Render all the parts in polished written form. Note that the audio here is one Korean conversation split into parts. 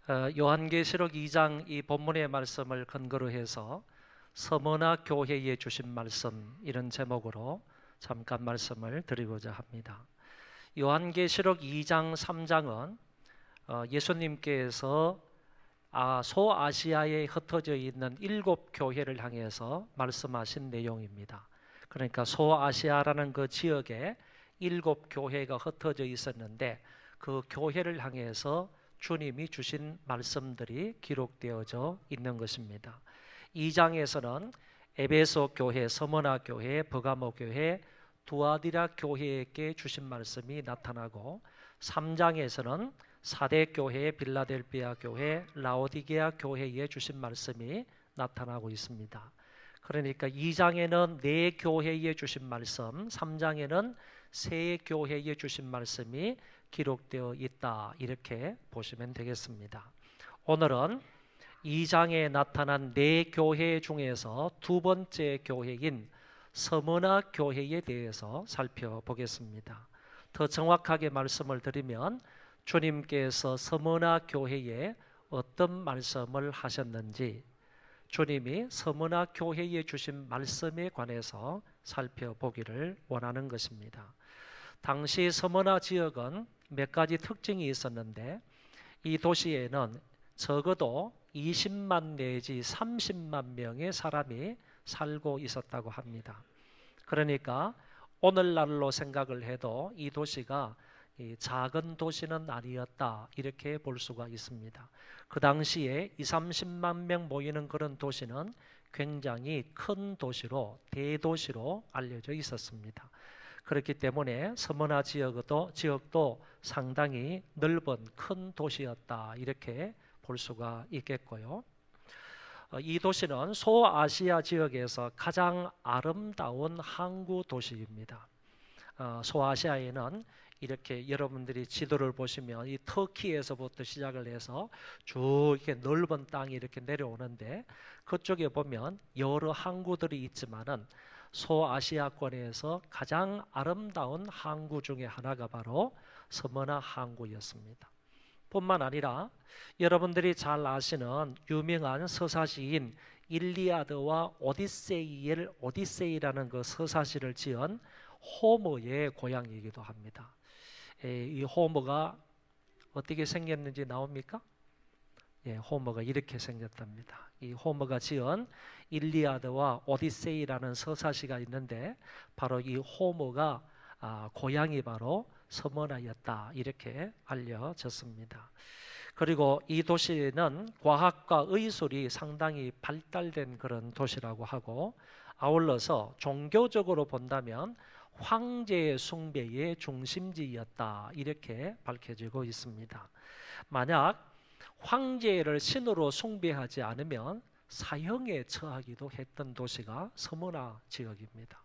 요한계시록 2장 이 본문의 말씀을 근거로 해서 서머나 교회에 주신 말씀, 이런 제목으로 잠깐 말씀을 드리고자 합니다. 요한계시록 2장 3장은 예수님께서 소아시아에 흩어져 있는 7교회를 향해서 말씀하신 내용입니다. 그러니까 소아시아라는 그 지역에 7교회가 흩어져 있었는데 그 교회를 향해서 주님이 주신 말씀들이 기록되어져 있는 것입니다. 2장에서는 에베소 교회, 서머나 교회, 버가모 교회, 두아디라 교회에게 주신 말씀이 나타나고, 3장에서는 사대 교회, 빌라델비아 교회, 라오디게아 교회에 주신 말씀이 나타나고 있습니다. 그러니까 2장에는 4교회에 주신 말씀, 3장에는 3교회에 주신 말씀이 기록되어 있다, 이렇게 보시면 되겠습니다. 오늘은 2장에 나타난 4교회 중에서 두 번째 교회인 서머나 교회에 대해서 살펴보겠습니다. 더 정확하게 말씀을 드리면 주님께서 서머나 교회에 어떤 말씀을 하셨는지, 주님이 서머나 교회에 주신 말씀에 관해서 살펴보기를 원하는 것입니다. 당시 서머나 지역은 몇 가지 특징이 있었는데, 이 도시에는 적어도 20만 내지 30만 명의 사람이 살고 있었다고 합니다. 그러니까 오늘날로 생각을 해도 이 도시가 작은 도시는 아니었다, 이렇게 볼 수가 있습니다. 그 당시에 30만 명 모이는 그런 도시는 굉장히 큰 도시로, 대도시로 알려져 있었습니다. 그렇기 때문에 서머나 지역도 상당히 넓은 큰 도시였다, 이렇게 볼 수가 있겠고요. 이 도시는 소아시아 지역에서 가장 아름다운 항구 도시입니다. 소아시아에는 이렇게 여러분들이 지도를 보시면 이 터키에서부터 시작을 해서 쭉 이렇게 넓은 땅이 이렇게 내려오는데, 그쪽에 보면 여러 항구들이 있지만은 소아시아권에서 가장 아름다운 항구 중에 하나가 바로 서머나 항구였습니다. 뿐만 아니라 여러분들이 잘 아시는 유명한 서사시인 일리아드와 오디세이라는 그 서사시를 지은 호머의 고향이기도 합니다. 이 호머가 어떻게 생겼는지 나옵니까? 호머가 이렇게 생겼답니다. 이 호머가 지은 일리아드와 오디세이라는 서사시가 있는데, 바로 이 호머가 고향이 바로 서머나였다, 이렇게 알려졌습니다. 그리고 이 도시는 과학과 의술이 상당히 발달된 그런 도시라고 하고, 아울러서 종교적으로 본다면 황제 숭배의 중심지였다, 이렇게 밝혀지고 있습니다. 만약 황제를 신으로 숭배하지 않으면 사형에 처하기도 했던 도시가 서머나 지역입니다.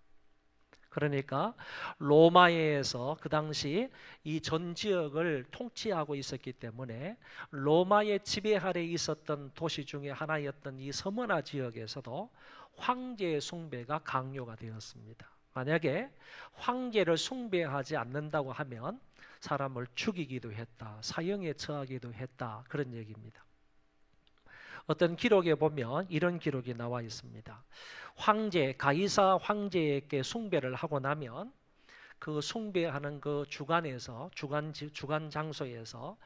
그러니까 로마에서 그 당시 이 전 지역을 통치하고 있었기 때문에 로마의 지배 아래 있었던 도시 중에 하나였던 이 서머나 지역에서도 황제 숭배가 강요가 되었습니다. 만약에 황제를 숭배하지 않는다고 하면 사람을 죽이기도 했다, 사형에 처하기도 했다, 그런 얘기입니다. 어떤 기록에 보면 이런 기록이 나와 있습니다. 가이사 황제에게 숭배를 하고 나면 그 숭배하는 그 주관 장소에서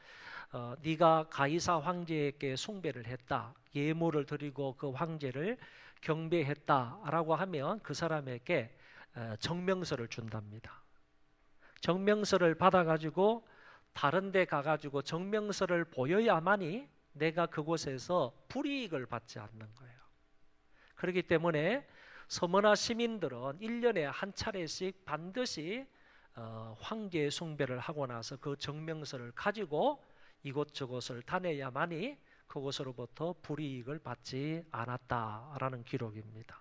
네가 가이사 황제에게 숭배를 했다, 예물을 드리고 그 황제를 경배했다라고 하면 그 사람에게 정명서를 준답니다. 정명서를 받아가지고 다른 데 가가지고 정명서를 보여야만이 내가 그곳에서 불이익을 받지 않는 거예요. 그렇기 때문에 서머나 시민들은 1년에 한 차례씩 반드시 황제 숭배를 하고 나서 그 정명서를 가지고 이곳저곳을 다녀야만이 그곳으로부터 불이익을 받지 않았다라는 기록입니다.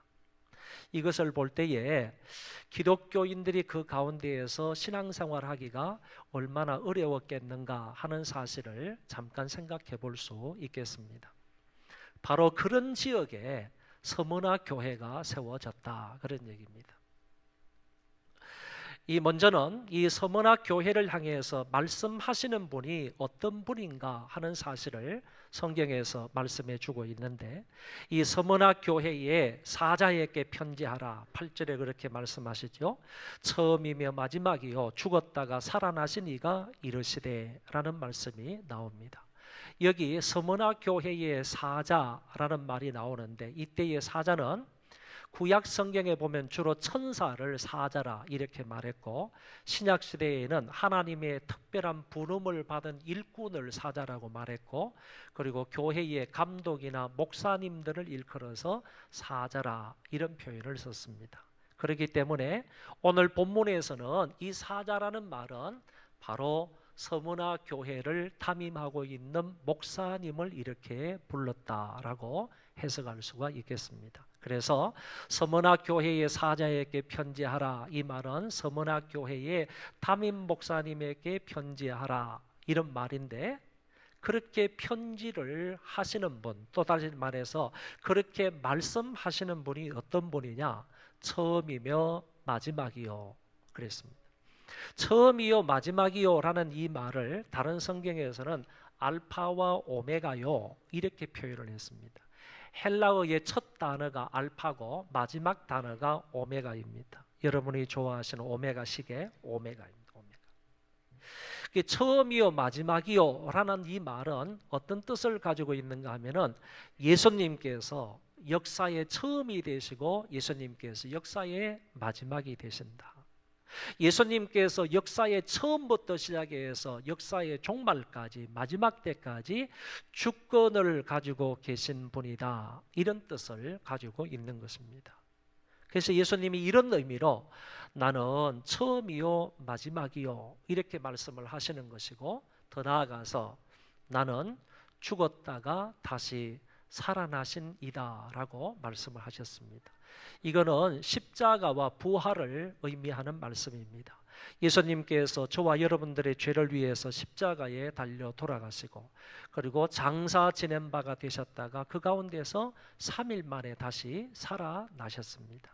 이것을 볼 때에 기독교인들이 그 가운데에서 신앙생활하기가 얼마나 어려웠겠는가 하는 사실을 잠깐 생각해 볼 수 있겠습니다. 바로 그런 지역에 서머나 교회가 세워졌다, 그런 얘기입니다. 먼저는 이 서머나 교회를 향해서 말씀하시는 분이 어떤 분인가 하는 사실을 성경에서 말씀해 주고 있는데, 이 서머나 교회에 사자에게 편지하라 8절에 그렇게 말씀하시죠. 처음이며 마지막이요 죽었다가 살아나신 이가 이르시되 라는 말씀이 나옵니다. 여기 서머나 교회의 사자라는 말이 나오는데, 이때의 사자는 구약 성경에 보면 주로 천사를 사자라 이렇게 말했고, 신약 시대에는 하나님의 특별한 부름을 받은 일꾼을 사자라고 말했고, 그리고 교회의 감독이나 목사님들을 일컬어서 사자라 이런 표현을 썼습니다. 그렇기 때문에 오늘 본문에서는 이 사자라는 말은 바로 서머나 교회를 담임하고 있는 목사님을 이렇게 불렀다라고 해석할 수가 있겠습니다. 그래서 서머나 교회의 사자에게 편지하라, 이 말은 서머나 교회의 담임 목사님에게 편지하라 이런 말인데, 그렇게 편지를 하시는 분, 또 다시 말해서 그렇게 말씀하시는 분이 어떤 분이냐? 처음이며 마지막이요 그랬습니다. 처음이요 마지막이요 라는 이 말을 다른 성경에서는 알파와 오메가요 이렇게 표현을 했습니다. 헬라어의 첫 단어가 알파고 마지막 단어가 오메가입니다. 여러분이 좋아하시는 오메가 시계 오메가입니다. 오메가. 처음이요 마지막이요 라는 이 말은 어떤 뜻을 가지고 있는가 하면은, 예수님께서 역사의 처음이 되시고 예수님께서 역사의 마지막이 되신다. 예수님께서 역사의 처음부터 시작해서 역사의 종말까지, 마지막 때까지 주권을 가지고 계신 분이다, 이런 뜻을 가지고 있는 것입니다. 그래서 예수님이 이런 의미로 나는 처음이요 마지막이요 이렇게 말씀을 하시는 것이고, 더 나아가서 나는 죽었다가 다시 살아나신 이다 라고 말씀을 하셨습니다. 이거는 십자가와 부활을 의미하는 말씀입니다. 예수님께서 저와 여러분들의 죄를 위해서 십자가에 달려 돌아가시고, 그리고 장사 지낸 바가 되셨다가 그 가운데서 3일 만에 다시 살아나셨습니다.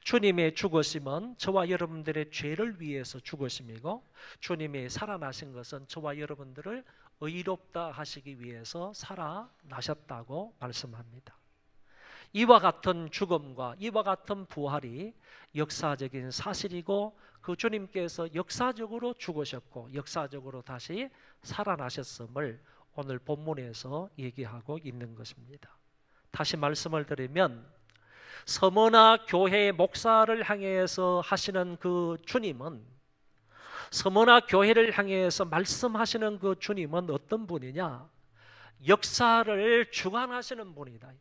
주님의 죽으심은 저와 여러분들의 죄를 위해서 죽으심이고, 주님이 살아나신 것은 저와 여러분들을 의롭다 하시기 위해서 살아나셨다고 말씀합니다. 이와 같은 죽음과 이와 같은 부활이 역사적인 사실이고, 그 주님께서 역사적으로 죽으셨고 역사적으로 다시 살아나셨음을 오늘 본문에서 얘기하고 있는 것입니다. 다시 말씀을 드리면, 서머나 교회의 목사를 향해서 하시는 그 주님은, 서머나 교회를 향해서 말씀하시는 그 주님은 어떤 분이냐? 역사를 주관하시는 분이다.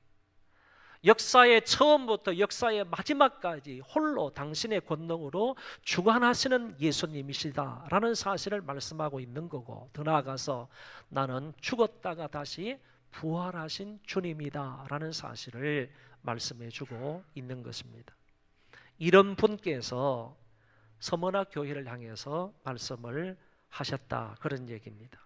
역사의 처음부터 역사의 마지막까지 홀로 당신의 권능으로 주관하시는 예수님이시다라는 사실을 말씀하고 있는 거고, 더 나아가서 나는 죽었다가 다시 부활하신 주님이다라는 사실을 말씀해 주고 있는 것입니다. 이런 분께서 서머나 교회를 향해서 말씀을 하셨다, 그런 얘기입니다.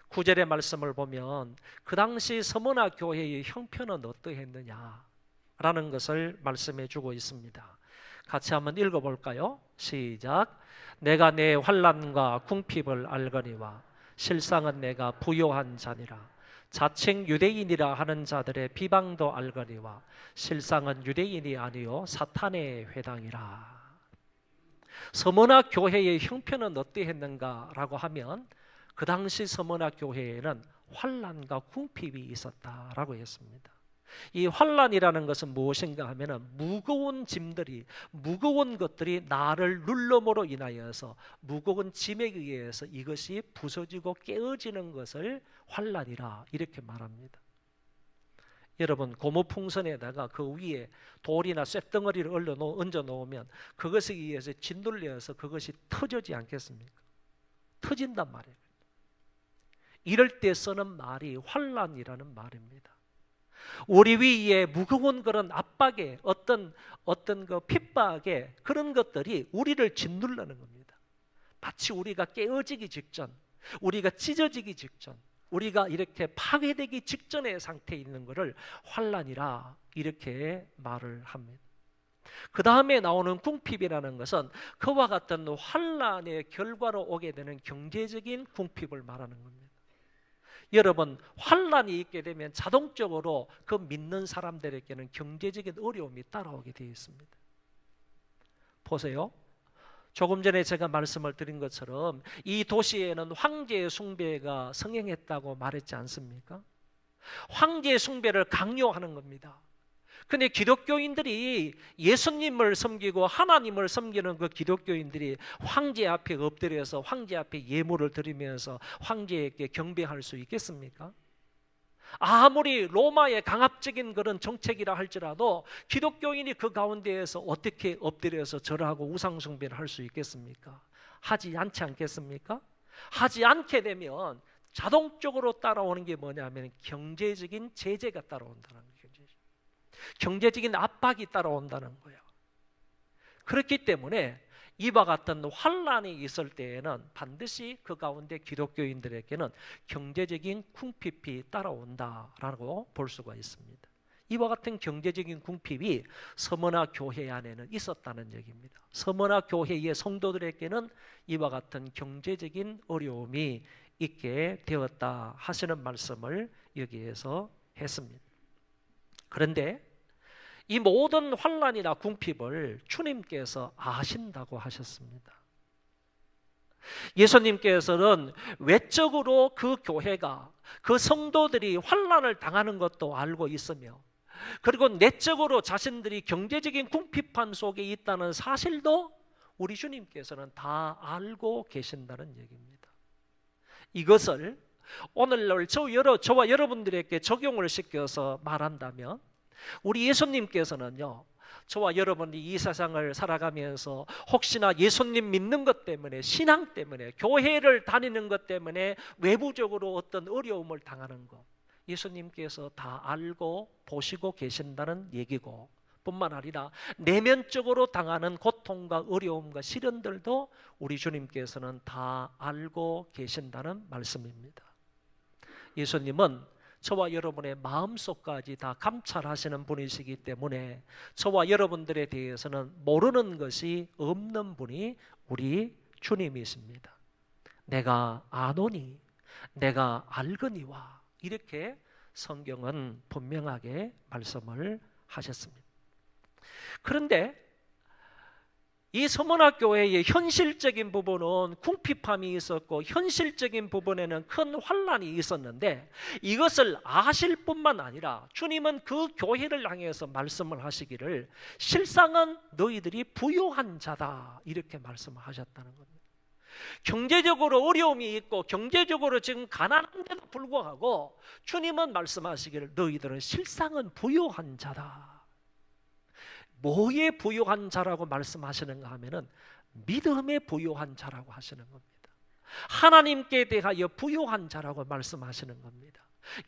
9절의 말씀을 보면 그 당시 서머나 교회의 형편은 어떠했느냐라는 것을 말씀해 주고 있습니다. 같이 한번 읽어볼까요? 시작. 내가 내 환난과 궁핍을 알거니와 실상은 내가 부요한 자니라. 자칭 유대인이라 하는 자들의 비방도 알거니와 실상은 유대인이 아니요 사탄의 회당이라. 서머나 교회의 형편은 어떠했는가라고 하면, 그 당시 서머나 교회에는 환난과 궁핍이 있었다라고 했습니다. 이 환난이라는 것은 무엇인가 하면은, 무거운 짐들이, 무거운 것들이 나를 눌러므로 인하여서, 무거운 짐에 의해서 이것이 부서지고 깨어지는 것을 환난이라 이렇게 말합니다. 여러분, 고무풍선에다가 그 위에 돌이나 쇳덩어리를 얹어 놓으면 그것에 의해서 짓눌려서 그것이 터지지 않겠습니까? 터진단 말이에요. 이럴 때 쓰는 말이 환난이라는 말입니다. 우리 위에 무거운 그런 압박에, 어떤 그 핍박에, 그런 것들이 우리를 짓누르는 겁니다. 마치 우리가 깨어지기 직전, 우리가 찢어지기 직전, 우리가 이렇게 파괴되기 직전의 상태에 있는 것을 환난이라 이렇게 말을 합니다. 그 다음에 나오는 궁핍이라는 것은 그와 같은 환난의 결과로 오게 되는 경제적인 궁핍을 말하는 겁니다. 여러분, 환란이 있게 되면 자동적으로 그 믿는 사람들에게는 경제적인 어려움이 따라오게 되어 있습니다. 보세요. 조금 전에 제가 말씀을 드린 것처럼 이 도시에는 황제 숭배가 성행했다고 말했지 않습니까? 황제 숭배를 강요하는 겁니다. 근데 기독교인들이 예수님을 섬기고 하나님을 섬기는 그 기독교인들이 황제 앞에 엎드려서 황제 앞에 예물을 드리면서 황제에게 경배할 수 있겠습니까? 아무리 로마의 강압적인 그런 정책이라 할지라도 기독교인이 그 가운데에서 어떻게 엎드려서 절하고 우상숭배를 할 수 있겠습니까? 하지 않지 않겠습니까? 하지 않게 되면 자동적으로 따라오는 게 뭐냐면 경제적인 제재가 따라온다는 거예요. 경제적인 압박이 따라온다는 거예요. 그렇기 때문에 이와 같은 환란이 있을 때에는 반드시 그 가운데 기독교인들에게는 경제적인 궁핍이 따라온다라고 볼 수가 있습니다. 이와 같은 경제적인 궁핍이 서머나 교회 안에는 있었다는 얘기입니다. 서머나 교회의 성도들에게는 이와 같은 경제적인 어려움이 있게 되었다 하시는 말씀을 여기에서 했습니다. 그런데 이 모든 환난이나 궁핍을 주님께서 아신다고 하셨습니다. 예수님께서는 외적으로 그 교회가, 그 성도들이 환난을 당하는 것도 알고 있으며, 그리고 내적으로 자신들이 경제적인 궁핍한 속에 있다는 사실도 우리 주님께서는 다 알고 계신다는 얘기입니다. 이것을 오늘날 저와 여러분들에게 적용을 시켜서 말한다면, 우리 예수님께서는요, 저와 여러분이 이 세상을 살아가면서 혹시나 예수님 믿는 것 때문에, 신앙 때문에, 교회를 다니는 것 때문에 외부적으로 어떤 어려움을 당하는 것, 예수님께서 다 알고 보시고 계신다는 얘기고, 뿐만 아니라 내면적으로 당하는 고통과 어려움과 시련들도 우리 주님께서는 다 알고 계신다는 말씀입니다. 예수님은 저와 여러분의 마음속까지 다 감찰하시는 분이시기 때문에 저와 여러분들에 대해서는 모르는 것이 없는 분이 우리 주님이십니다. 내가 아노니, 내가 알거니와, 이렇게 성경은 분명하게 말씀을 하셨습니다. 그런데 이 서머나 교회의 현실적인 부분은 궁핍함이 있었고 현실적인 부분에는 큰 환난이 있었는데, 이것을 아실 뿐만 아니라 주님은 그 교회를 향해서 말씀을 하시기를 실상은 너희들이 부유한 자다, 이렇게 말씀을 하셨다는 겁니다. 경제적으로 어려움이 있고 경제적으로 지금 가난한데도 불구하고 주님은 말씀하시기를 너희들은 실상은 부유한 자다. 뭐에 부유한 자라고 말씀하시는가 하면은 믿음에 부유한 자라고 하시는 겁니다. 하나님께 대하여 부유한 자라고 말씀하시는 겁니다.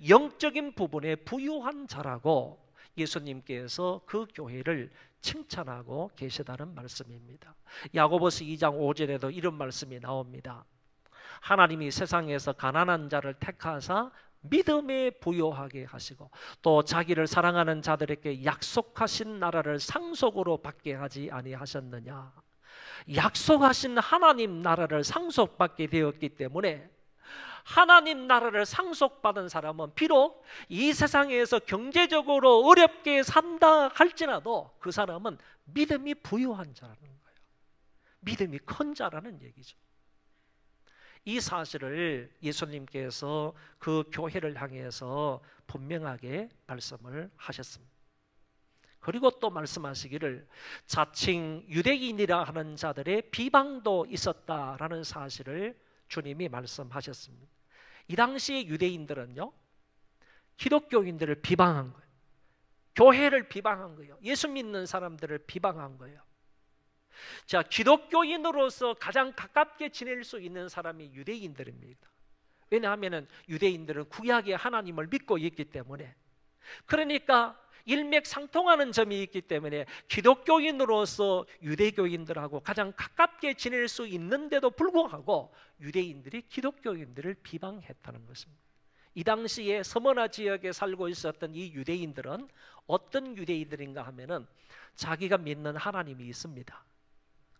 영적인 부분에 부유한 자라고 예수님께서 그 교회를 칭찬하고 계시다는 말씀입니다. 야고보서 2장 5절에도 이런 말씀이 나옵니다. 하나님이 세상에서 가난한 자를 택하사 믿음에 부요하게 하시고 또 자기를 사랑하는 자들에게 약속하신 나라를 상속으로 받게 하지 아니하셨느냐. 약속하신 하나님 나라를 상속받게 되었기 때문에 하나님 나라를 상속받은 사람은 비록 이 세상에서 경제적으로 어렵게 산다 할지라도 그 사람은 믿음이 부유한 자라는 거예요. 믿음이 큰 자라는 얘기죠. 이 사실을 예수님께서 그 교회를 향해서 분명하게 말씀을 하셨습니다. 그리고 또 말씀하시기를 자칭 유대인이라 하는 자들의 비방도 있었다라는 사실을 주님이 말씀하셨습니다. 이 당시 유대인들은요, 기독교인들을 비방한 거예요. 교회를 비방한 거예요. 예수 믿는 사람들을 비방한 거예요. 자, 기독교인으로서 가장 가깝게 지낼 수 있는 사람이 유대인들입니다. 왜냐하면 유대인들은 구약의 하나님을 믿고 있기 때문에, 그러니까 일맥상통하는 점이 있기 때문에 기독교인으로서 유대교인들하고 가장 가깝게 지낼 수 있는데도 불구하고 유대인들이 기독교인들을 비방했다는 것입니다. 이 당시에 서머나 지역에 살고 있었던 이 유대인들은 어떤 유대인들인가 하면은 자기가 믿는 하나님이 있습니다.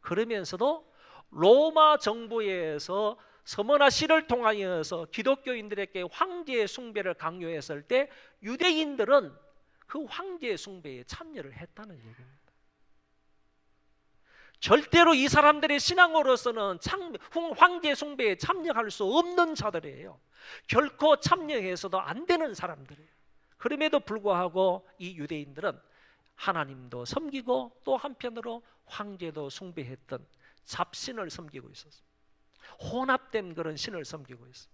그러면서도 로마 정부에서 서머나 시를 통하여서 기독교인들에게 황제 숭배를 강요했을 때 유대인들은 그 황제 숭배에 참여를 했다는 얘기입니다. 절대로 이 사람들의 신앙으로서는 황제 숭배에 참여할 수 없는 자들이에요. 결코 참여해서도 안 되는 사람들이에요. 그럼에도 불구하고 이 유대인들은 하나님도 섬기고 또 한편으로 황제도 숭배했던 잡신을 섬기고 있었어요. 혼합된 그런 신을 섬기고 있어요.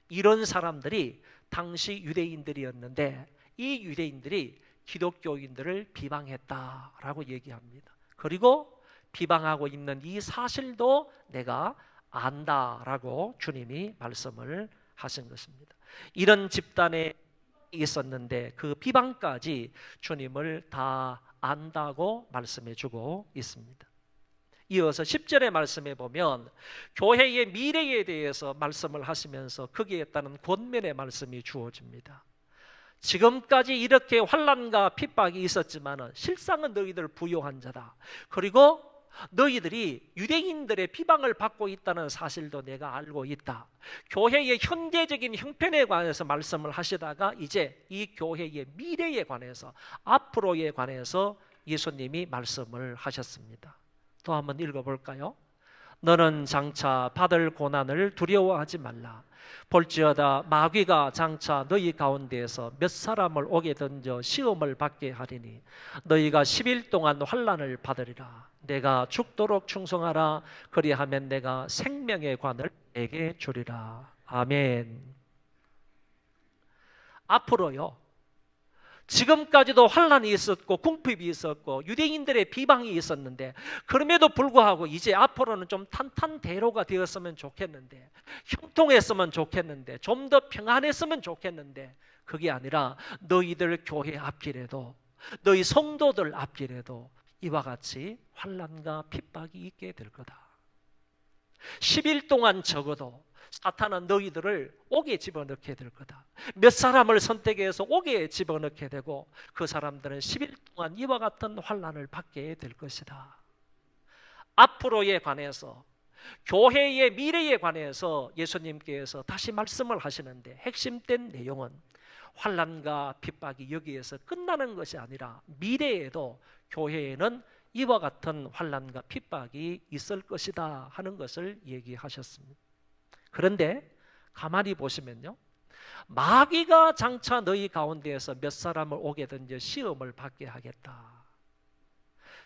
이런 사람들이 당시 유대인들이었는데 이 유대인들이 기독교인들을 비방했다라고 얘기합니다. 그리고 비방하고 있는 이 사실도 내가 안다라고 주님이 말씀을 하신 것입니다. 이런 집단에 있었는데 그 비방까지 주님을 다 안다고 말씀해 주고 있습니다. 이어서 10절의 말씀에 보면 교회의 미래에 대해서 말씀을 하시면서 거기에 따른 권면의 말씀이 주어집니다. 지금까지 이렇게 환난과 핍박이 있었지만 실상은 너희들 부요한 자다. 그리고 너희들이 유대인들의 비방을 받고 있다는 사실도 내가 알고 있다. 교회의 현재적인 형편에 관해서 말씀을 하시다가 이제 이 교회의 미래에 관해서, 앞으로에 관해서 예수님이 말씀을 하셨습니다. 또 한번 읽어볼까요? 너는 장차 받을 고난을 두려워하지 말라. 볼지어다 마귀가 장차 너희 가운데에서 몇 사람을 오게 던져 시험을 받게 하리니 너희가 10일 동안 환난을 받으리라. 내가 죽도록 충성하라. 그리하면 내가 생명의 관을 내게 주리라. 아멘. 앞으로요, 지금까지도 환난이 있었고 궁핍이 있었고 유대인들의 비방이 있었는데 그럼에도 불구하고 이제 앞으로는 좀 탄탄대로가 되었으면 좋겠는데, 형통했으면 좋겠는데, 좀 더 평안했으면 좋겠는데 그게 아니라 너희들 교회 앞길에도, 너희 성도들 앞길에도 이와 같이 환난과 핍박이 있게 될 거다. 10일 동안 적어도 사탄은 너희들을 옥에 집어넣게 될 거다. 몇 사람을 선택해서 옥에 집어넣게 되고 그 사람들은 10일 동안 이와 같은 환난을 받게 될 것이다. 앞으로에 관해서, 교회의 미래에 관해서 예수님께서 다시 말씀을 하시는데 핵심된 내용은 환난과 핍박이 여기에서 끝나는 것이 아니라 미래에도 교회에는 이와 같은 환난과 핍박이 있을 것이다 하는 것을 얘기하셨습니다. 그런데 가만히 보시면요, 마귀가 장차 너희 가운데에서 몇 사람을 오게 던져 시험을 받게 하겠다.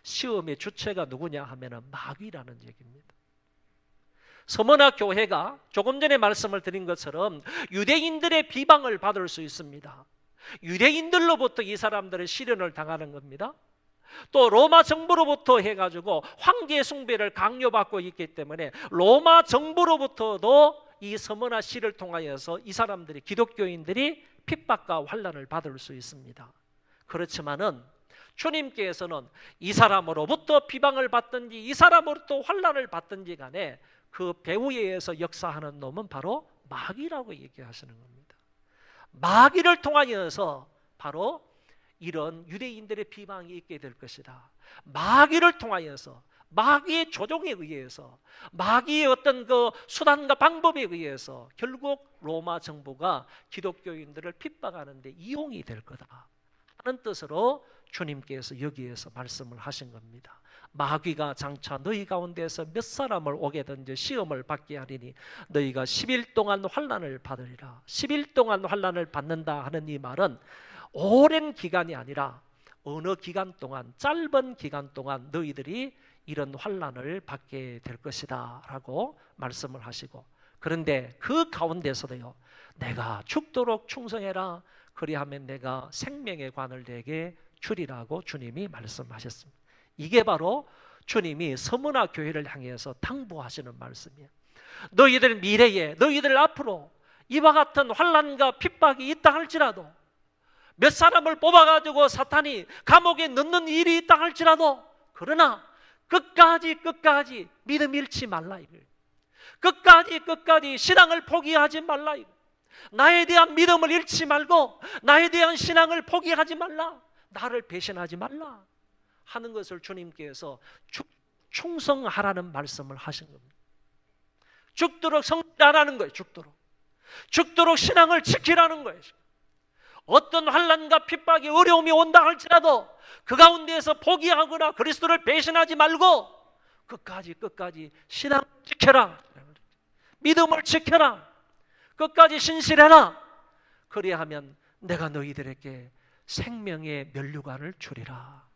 시험의 주체가 누구냐 하면 마귀라는 얘기입니다. 서머나 교회가 조금 전에 말씀을 드린 것처럼 유대인들의 비방을 받을 수 있습니다. 유대인들로부터 이 사람들은 시련을 당하는 겁니다. 또 로마 정부로부터 해가지고 황제 숭배를 강요받고 있기 때문에 로마 정부로부터도 이 서머나 시를 통하여서 이 사람들이, 기독교인들이 핍박과 환난을 받을 수 있습니다. 그렇지만은 주님께서는 이 사람으로부터 비방을 받든지 이 사람으로부터 환난을 받든지 간에 그 배후에 의해서 역사하는 놈은 바로 마귀라고 얘기하시는 겁니다. 마귀를 통하여서 바로 이런 유대인들의 비방이 있게 될 것이다. 마귀를 통하여서, 마귀의 조종에 의해서, 마귀의 어떤 그 수단과 방법에 의해서 결국 로마 정부가 기독교인들을 핍박하는 데 이용이 될 거다 하는 뜻으로 주님께서 여기에서 말씀을 하신 겁니다. 마귀가 장차 너희 가운데서 몇 사람을 오게 던져 시험을 받게 하리니 너희가 10일 동안 환난을 받으리라. 10일 동안 환난을 받는다 하는 이 말은 오랜 기간이 아니라 어느 기간 동안, 짧은 기간 동안 너희들이 이런 환난을 받게 될 것이다 라고 말씀을 하시고, 그런데 그 가운데서도요, 내가 죽도록 충성해라. 그리하면 내가 생명의 관을 내게 주리라고 주님이 말씀하셨습니다. 이게 바로 주님이 서머나 교회를 향해서 당부하시는 말씀이에요. 너희들 미래에, 너희들 앞으로 이와 같은 환난과 핍박이 있다 할지라도, 몇 사람을 뽑아가지고 사탄이 감옥에 넣는 일이 있다 할지라도, 그러나 끝까지 믿음 잃지 말라 이거예요. 끝까지 신앙을 포기하지 말라 이거예요. 나에 대한 믿음을 잃지 말고 나에 대한 신앙을 포기하지 말라, 나를 배신하지 말라 하는 것을 주님께서 충성하라는 말씀을 하신 겁니다. 죽도록 성실하라는 거예요. 죽도록 신앙을 지키라는 거예요. 어떤 환난과 핍박이 어려움이 온다 할지라도 그 가운데에서 포기하거나 그리스도를 배신하지 말고 끝까지 신앙을 지켜라. 믿음을 지켜라. 끝까지 신실해라. 그리하면 내가 너희들에게 생명의 면류관을 주리라.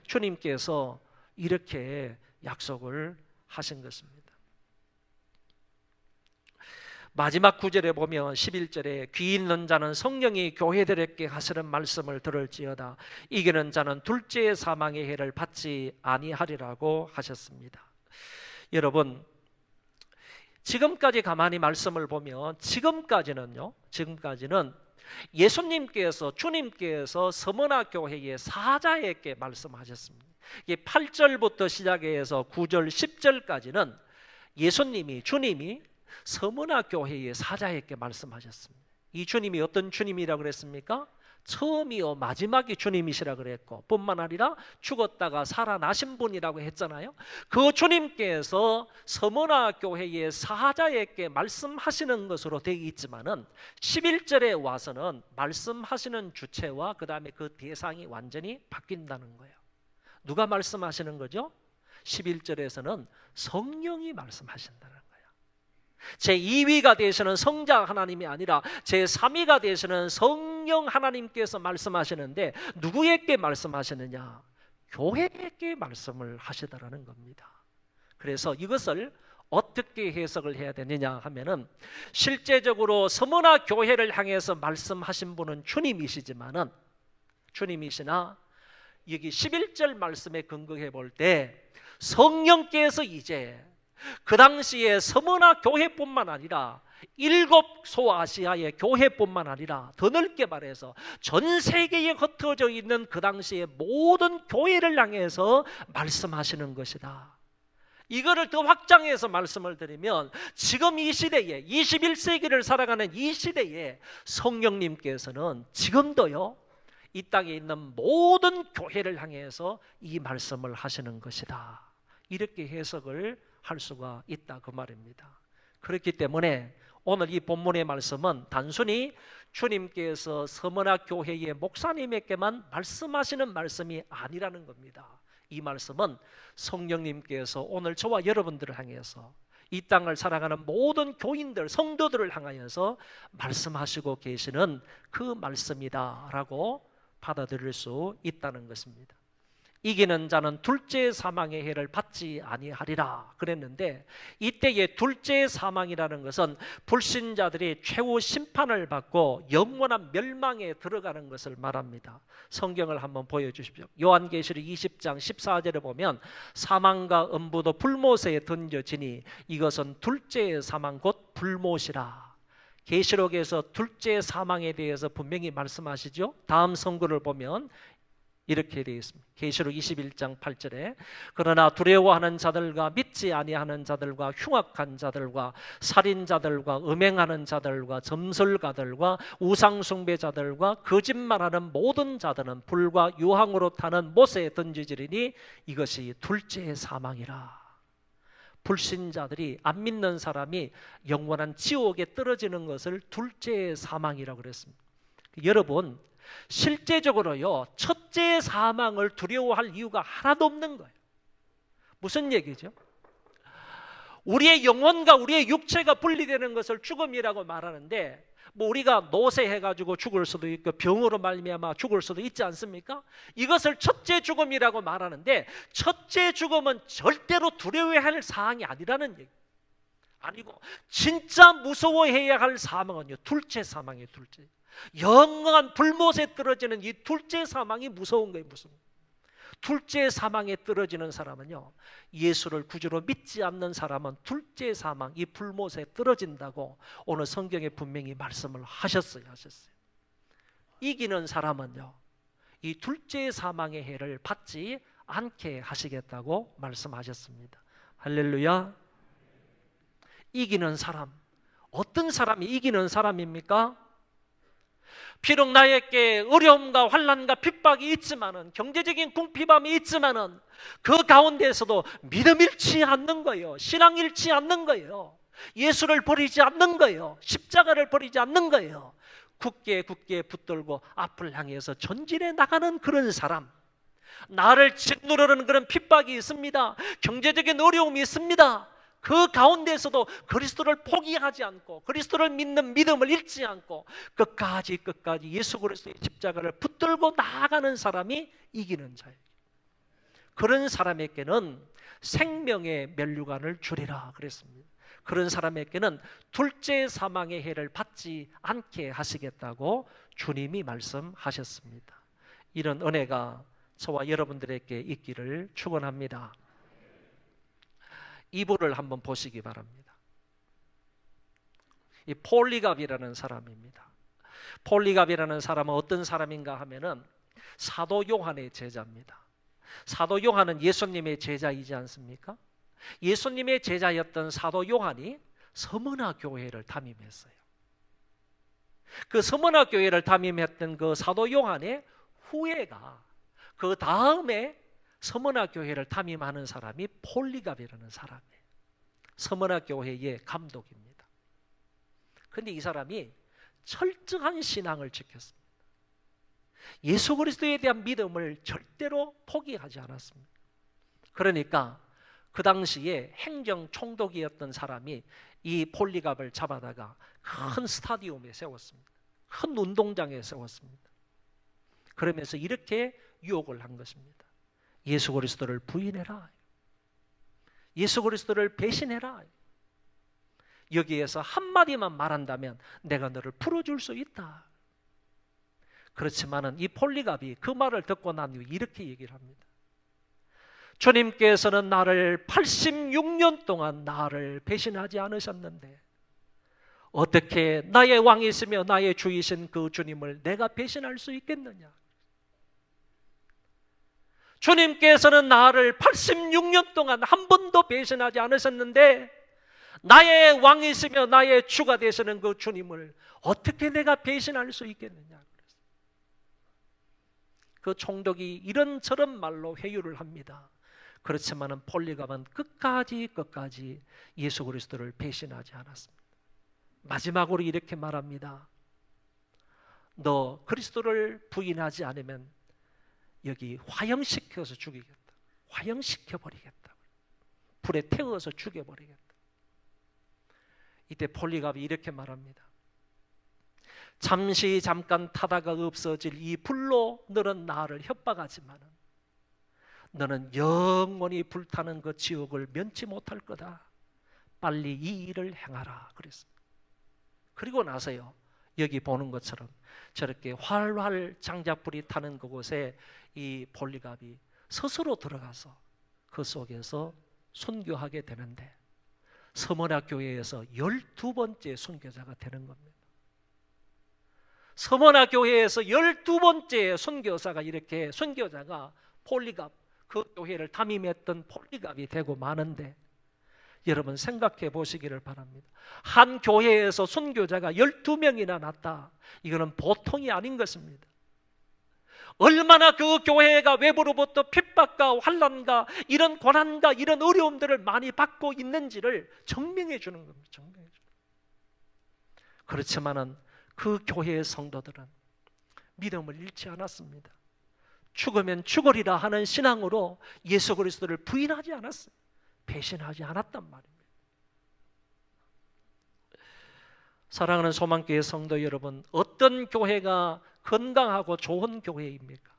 주님께서 이렇게 약속을 하신 것입니다. 마지막 구절에 보면 11절에 귀 있는 자는 성령이 교회들에게 하시는 말씀을 들을지어다. 이기는 자는 둘째의 사망의 해를 받지 아니하리라고 하셨습니다. 여러분, 지금까지 가만히 말씀을 보면 지금까지는 예수님께서 주님께서 서머나 교회의 사자에게 말씀하셨습니다. 8절부터 시작해서 9절 10절까지는 주님이 서머나 교회의 사자에게 말씀하셨습니다. 이 주님이 어떤 주님이라고 그랬습니까? 처음이요 마지막이 주님이시라 그랬고 뿐만 아니라 죽었다가 살아나신 분이라고 했잖아요. 그 주님께서 서머나 교회의 사자에게 말씀하시는 것으로 되어 있지만은 11절에 와서는 말씀하시는 주체와 그 다음에 그 대상이 완전히 바뀐다는 거예요. 누가 말씀하시는 거죠? 11절에서는 성령이 말씀하신다는 거예요. 제2위가 되시는 성자 하나님이 아니라 제3위가 되시는 성령 하나님께서 말씀하시는데 누구에게 말씀하시느냐? 교회에게 말씀을 하시더라는 겁니다. 그래서 이것을 어떻게 해석을 해야 되느냐 하면은 실제적으로 서머나 교회를 향해서 말씀하신 분은 주님이시나 여기 11절 말씀에 근거해 볼 때 성령께서 이제 그 당시에 서머나 교회뿐만 아니라 7 소아시아의 교회뿐만 아니라 더 넓게 말해서 전 세계에 흩어져 있는 그 당시의 모든 교회를 향해서 말씀하시는 것이다. 이거를 더 확장해서 말씀을 드리면 지금 이 시대에 21세기를 살아가는 이 시대에 성령님께서는 지금도요 이 땅에 있는 모든 교회를 향해서 이 말씀을 하시는 것이다. 이렇게 해석을 할 수가 있다 그 말입니다. 그렇기 때문에 오늘 이 본문의 말씀은 단순히 주님께서 서머나 교회의 목사님에게만 말씀하시는 말씀이 아니라는 겁니다. 이 말씀은 성령님께서 오늘 저와 여러분들을 향해서 이 땅을 살아가는 모든 교인들, 성도들을 향하여서 말씀하시고 계시는 그 말씀이다라고 받아들일 수 있다는 것입니다. 이기는 자는 둘째 사망의 해를 받지 아니하리라 그랬는데 이때의 둘째 사망이라는 것은 불신자들이 최후 심판을 받고 영원한 멸망에 들어가는 것을 말합니다. 성경을 한번 보여주십시오. 요한계시록 20장 14절에 보면 사망과 음부도 불못에 던져지니 이것은 둘째 사망 곧 불못이라. 계시록에서 둘째 사망에 대해서 분명히 말씀하시죠. 다음 성구를 보면 이렇게 되어 있습니다. 계시록 21장 8절에 그러나 두려워하는 자들과 믿지 아니하는 자들과 흉악한 자들과 살인자들과 음행하는 자들과 점술가들과 우상숭배자들과 거짓말하는 모든 자들은 불과 유황으로 타는 못에 던지지리니 이것이 둘째 사망이라. 불신자들이 안 믿는 사람이 영원한 지옥에 떨어지는 것을 둘째 사망이라고 그랬습니다. 여러분 실제적으로요 첫째 사망을 두려워할 이유가 하나도 없는 거예요. 무슨 얘기죠? 우리의 영혼과 우리의 육체가 분리되는 것을 죽음이라고 말하는데 뭐 우리가 노쇠해가지고 죽을 수도 있고 병으로 말미암아 죽을 수도 있지 않습니까? 이것을 첫째 죽음이라고 말하는데 첫째 죽음은 절대로 두려워해야 할 사항이 아니라는 얘기. 아니고 진짜 무서워해야 할 사망은요 둘째 사망이에요. 둘째 영원한 불못에 떨어지는 이 둘째 사망이 무서운 거예요. 둘째 사망에 떨어지는 사람은요 예수를 구주로 믿지 않는 사람은 둘째 사망 이 불못에 떨어진다고 오늘 성경에 분명히 말씀을 하셨어요. 이기는 사람은요 이 둘째 사망의 해를 받지 않게 하시겠다고 말씀하셨습니다. 할렐루야. 이기는 사람, 어떤 사람이 이기는 사람입니까? 비록 나에게 어려움과 환난과 핍박이 있지만은 경제적인 궁핍함이 있지만은 그 가운데에서도 믿음 잃지 않는 거예요. 신앙 잃지 않는 거예요. 예수를 버리지 않는 거예요. 십자가를 버리지 않는 거예요. 굳게 붙들고 앞을 향해서 전진해 나가는 그런 사람. 나를 짓누르는 그런 핍박이 있습니다. 경제적인 어려움이 있습니다. 그 가운데서도 그리스도를 포기하지 않고 그리스도를 믿는 믿음을 잃지 않고 끝까지 예수 그리스도의 십자가를 붙들고 나아가는 사람이 이기는 자예요. 그런 사람에게는 생명의 면류관을 주리라 그랬습니다. 그런 사람에게는 둘째 사망의 해를 받지 않게 하시겠다고 주님이 말씀하셨습니다. 이런 은혜가 저와 여러분들에게 있기를 축원합니다. 이분을 한번 보시기 바랍니다. 이 폴리갑이라는 사람입니다. 폴리갑이라는 사람은 어떤 사람인가 하면은 사도 요한의 제자입니다. 사도 요한은 예수님의 제자이지 않습니까? 예수님의 제자였던 사도 요한이 서머나 교회를 담임했어요. 그 서머나 교회를 담임했던 그 사도 요한의 후예가 그 다음에 서머나 교회를 담임하는 사람이 폴리갑이라는 사람이에요. 서머나 교회의 감독입니다. 그런데 이 사람이 철저한 신앙을 지켰습니다. 예수 그리스도에 대한 믿음을 절대로 포기하지 않았습니다. 그러니까 그 당시에 행정 총독이었던 사람이 이 폴리갑을 잡아다가 큰 스타디움에 세웠습니다. 큰 운동장에 세웠습니다. 그러면서 이렇게 유혹을 한 것입니다. 예수 그리스도를 부인해라. 예수 그리스도를 배신해라. 여기에서 한마디만 말한다면 내가 너를 풀어줄 수 있다. 그렇지만은 이 폴리갑이 그 말을 듣고 난 이후 이렇게 얘기를 합니다. 주님께서는 나를 86년 동안 나를 배신하지 않으셨는데 어떻게 나의 왕이시며 나의 주이신 그 주님을 내가 배신할 수 있겠느냐? 주님께서는 나를 86년 동안 한 번도 배신하지 않으셨는데 나의 왕이시며 나의 주가 되시는 그 주님을 어떻게 내가 배신할 수 있겠느냐? 그 총독이 이런저런 말로 회유를 합니다. 그렇지만은 폴리갑은 끝까지 예수 그리스도를 배신하지 않았습니다. 마지막으로 이렇게 말합니다. 너 그리스도를 부인하지 않으면 여기 화형시켜서 죽이겠다. 화형시켜버리겠다. 불에 태워서 죽여버리겠다. 이때 폴리갑이 이렇게 말합니다. 잠깐 타다가 없어질 이 불로 너는 나를 협박하지만은 너는 영원히 불타는 그 지옥을 면치 못할 거다. 빨리 이 일을 행하라 그랬습니다. 그리고 나서요, 여기 보는 것처럼 저렇게 활활 장작불이 타는 그곳에 이 폴리갑이 스스로 들어가서 그 속에서 순교하게 되는데 서머나 교회에서 12번째 순교자가 되는 겁니다. 서머나 교회에서 12번째 순교자가 폴리갑, 그 교회를 담임했던 폴리갑이 되고 마는데 여러분 생각해 보시기를 바랍니다. 한 교회에서 순교자가 12명이나 났다. 이거는 보통이 아닌 것입니다. 얼마나 그 교회가 외부로부터 핍박과 환난과 이런 고난과 이런 어려움들을 많이 받고 있는지를 증명해 주는 겁니다. 그렇지만은 그 교회의 성도들은 믿음을 잃지 않았습니다. 죽으면 죽으리라 하는 신앙으로 예수 그리스도를 부인하지 않았어요. 배신하지 않았단 말입니다. 사랑하는 소망교회 성도 여러분, 어떤 교회가 건강하고 좋은 교회입니까?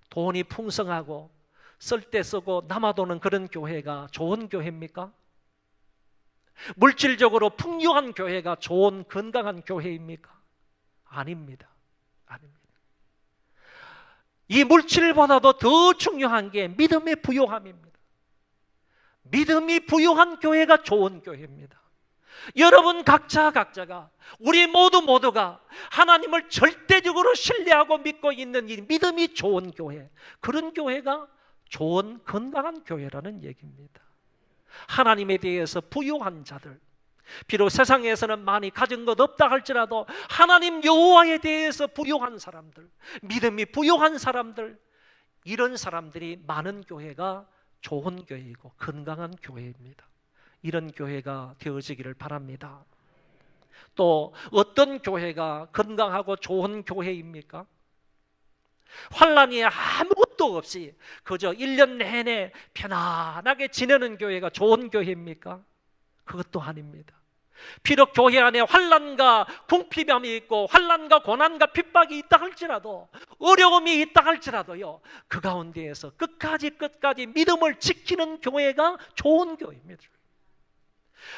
돈이 풍성하고 쓸 때 쓰고 남아도는 그런 교회가 좋은 교회입니까? 물질적으로 풍요한 교회가 좋은 건강한 교회입니까? 아닙니다. 아닙니다. 이 물질보다도 더 중요한 게 믿음의 부요함입니다. 믿음이 부요한 교회가 좋은 교회입니다. 여러분 각자가 우리 모두가 하나님을 절대적으로 신뢰하고 믿고 있는 이 믿음이 좋은 교회, 그런 교회가 좋은 건강한 교회라는 얘기입니다. 하나님에 대해서 부요한 자들, 비록 세상에서는 많이 가진 것 없다 할지라도 하나님 여호와에 대해서 부요한 사람들, 믿음이 부요한 사람들, 이런 사람들이 많은 교회가 좋은 교회이고 건강한 교회입니다. 이런 교회가 되어지기를 바랍니다. 또 어떤 교회가 건강하고 좋은 교회입니까? 환난이 아무것도 없이 그저 1년 내내 편안하게 지내는 교회가 좋은 교회입니까? 그것도 아닙니다. 비록 교회 안에 환난과 궁핍함이 있고 환난과 고난과 핍박이 있다 할지라도, 어려움이 있다 할지라도요, 그 가운데에서 끝까지 믿음을 지키는 교회가 좋은 교회입니다.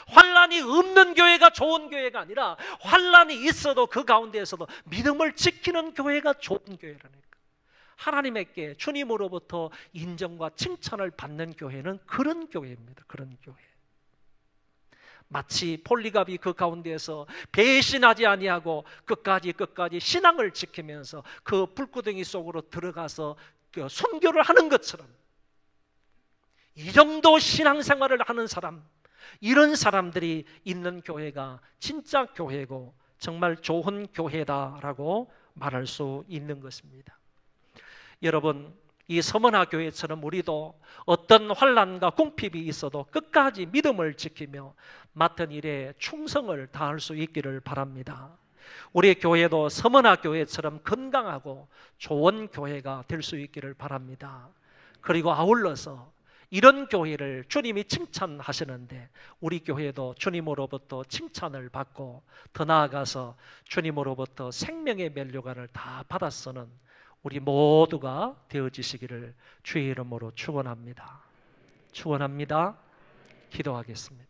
환난이 없는 교회가 좋은 교회가 아니라 환난이 있어도 그 가운데에서도 믿음을 지키는 교회가 좋은 교회라니까. 하나님에게 주님으로부터 인정과 칭찬을 받는 교회는 그런 교회입니다. 그런 교회. 마치 폴리갑이 그 가운데에서 배신하지 아니하고 끝까지 신앙을 지키면서 그 불구덩이 속으로 들어가서 순교를 하는 것처럼, 이 정도 신앙생활을 하는 사람, 이런 사람들이 있는 교회가 진짜 교회고 정말 좋은 교회다라고 말할 수 있는 것입니다. 여러분, 이 서머나 교회처럼 우리도 어떤 환난과 궁핍이 있어도 끝까지 믿음을 지키며 맡은 일에 충성을 다할 수 있기를 바랍니다. 우리 교회도 서머나 교회처럼 건강하고 좋은 교회가 될 수 있기를 바랍니다. 그리고 아울러서 이런 교회를 주님이 칭찬하시는데 우리 교회도 주님으로부터 칭찬을 받고 더 나아가서 주님으로부터 생명의 면류관을 다 받아 쓰는 우리 모두가 되어지시기를 주의 이름으로 축원합니다. 축원합니다. 기도하겠습니다.